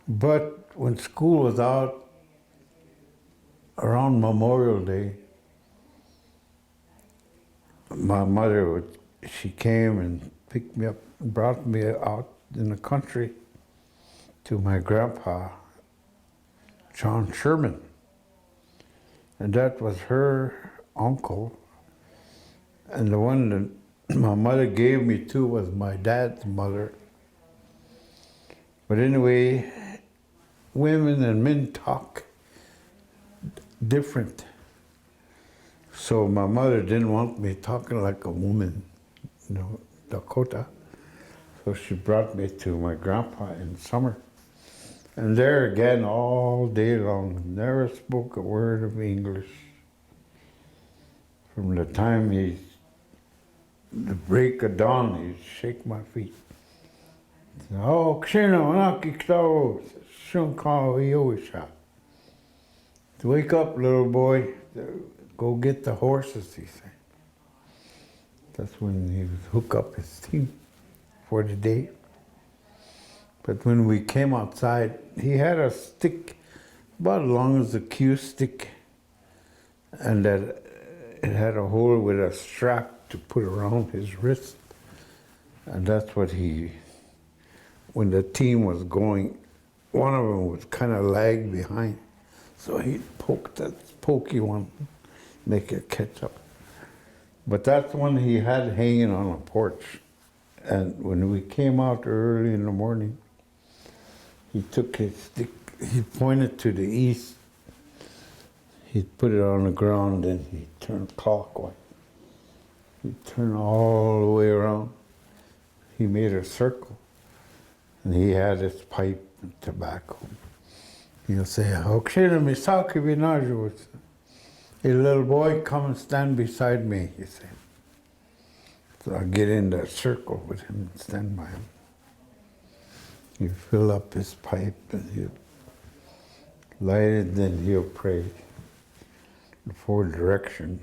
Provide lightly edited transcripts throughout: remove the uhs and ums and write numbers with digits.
But when school was out around Memorial Day, my mother she came and picked me up and brought me out in the country to my grandpa, John Sherman. And that was her uncle. And the one that my mother gave me to was my dad's mother. But anyway, women and men talk different. So my mother didn't want me talking like a woman, Dakota. So she brought me to my grandpa in summer. And there again, all day long, never spoke a word of English. From the time the break of dawn, he'd shake my feet. Oh, wake up, little boy. Go get the horses, he said. That's when he would hook up his team for the day. But when we came outside, he had a stick about as long as a cue stick, and that it had a hole with a strap to put around his wrist. And that's what when the team was going, one of them would kind of lag behind. So he'd poke that pokey one, make it catch up. But that's one he had hanging on a porch. And when we came out early in the morning, he took his stick, he pointed to the east, he'd put it on the ground, and he'd turn clockwise. He'd turn all the way around. He made a circle, and he had his pipe and tobacco. He'll say, "Okshina misaki binaju." A little boy, come and stand beside me, he said. So I get in that circle with him and stand by him. He'll fill up his pipe and he'll light it, then he'll pray in four directions.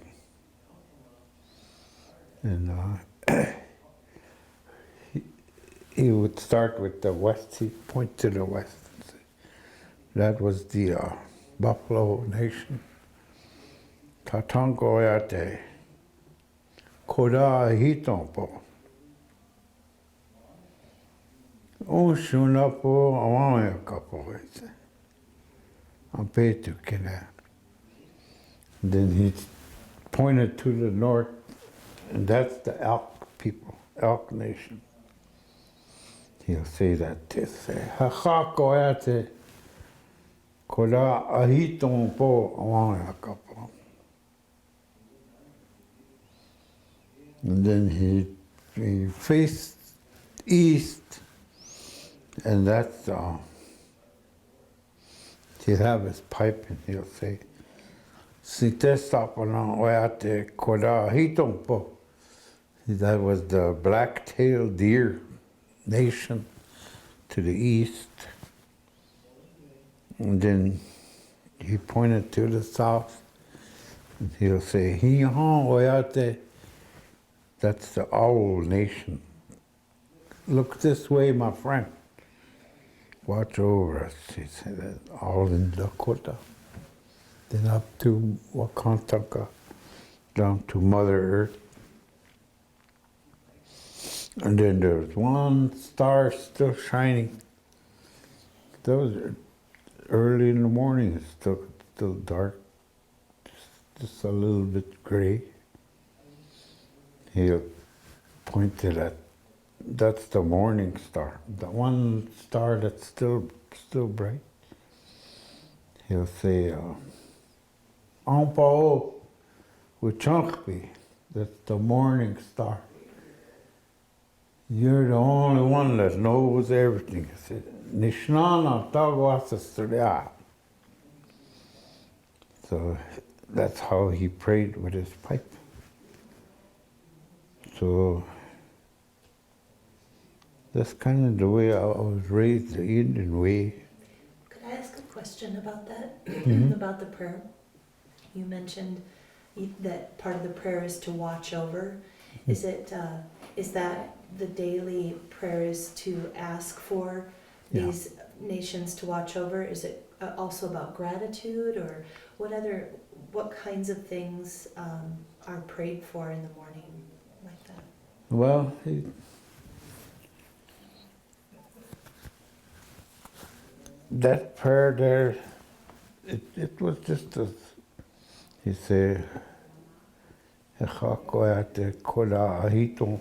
And he would start with the west, he'd point to the west and say, that was the Buffalo Nation. Tatango yate, koda hitompo. Shunapo awaya kapo. I'm paid to kina. Then he pointed to the north, and that's the Elk people, Elk Nation. He'll say that. He'll say, "Hachako yate, koda ahitompo awaya kapo." And then he faced east, and that's, he'll have his pipe and he'll say, "Sitestapana oate koda hitompo." That was the black-tailed deer nation to the east. And then he pointed to the south, and he'll say, "Hihan oate." That's the Owl Nation. Look this way, my friend. Watch over us, he said, all in Dakota. Then up to Wakantaka, down to Mother Earth. And then there's one star still shining. Those are early in the morning, it's still dark, just a little bit gray. He'll point to that. That's the morning star. The one star that's still bright. He'll say, "Ampao Uchankpi." That's the morning star. You're the only one that knows everything. He said, "Nishnana Tagwasasturya." So that's how he prayed with his pipe. So that's kind of the way I was raised, the Indian way. Could I ask a question about that? Mm-hmm. About the prayer? You mentioned that part of the prayer is to watch over. Is that the daily prayer is to ask for these nations to watch over? Is it also about gratitude, or what kinds of things are prayed for in the morning like that? Well, that prayer there, it was just as he said, "Echakoyate kola ahito,"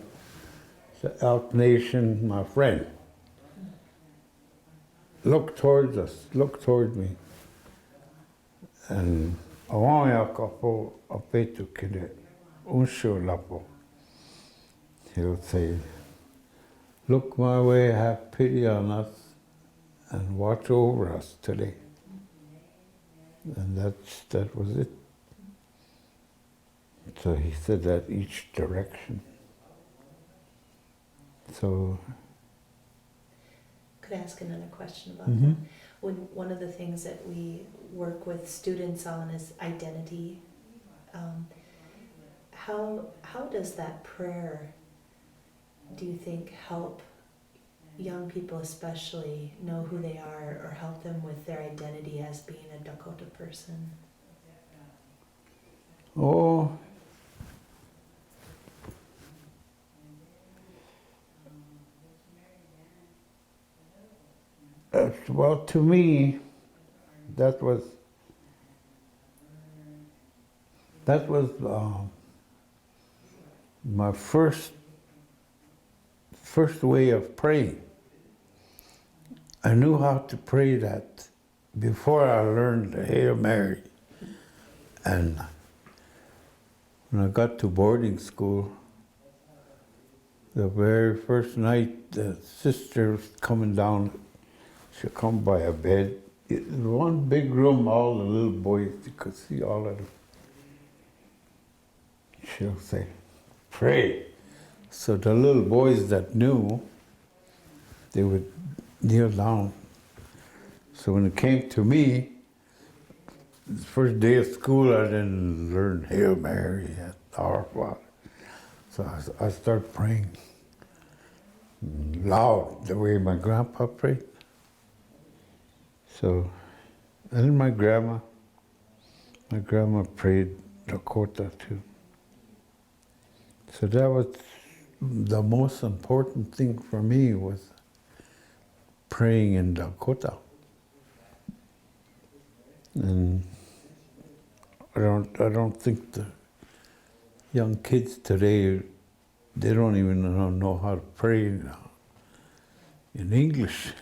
the out nation, my friend. Look towards us, look towards me. And awayakapo apetu kide unsho lapo. He'll say, look my way, have pity on us, and watch over us today. And that was it. So he said that each direction. So. Could I ask another question about Mm-hmm. that? One of the things that we work with students on is identity. How does that prayer, do you think, help young people especially know who they are, or help them with their identity as being a Dakota person? Oh, well, to me, that was my first way of praying. I knew how to pray that before I learned the Hail Mary. And when I got to boarding school, the very first night, the sister was coming down. She'll come by a bed. It was one big room, all the little boys, you could see all of them. She'll say, pray. So the little boys that knew, they would kneel down. So when it came to me, the first day of school, I didn't learn Hail Mary at Our Father. So I started praying loud, the way my grandpa prayed. So, and my grandma prayed Dakota too. So that was the most important thing for me, was praying in Dakota. And I don't think the young kids today, they don't even know how to pray in English.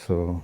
So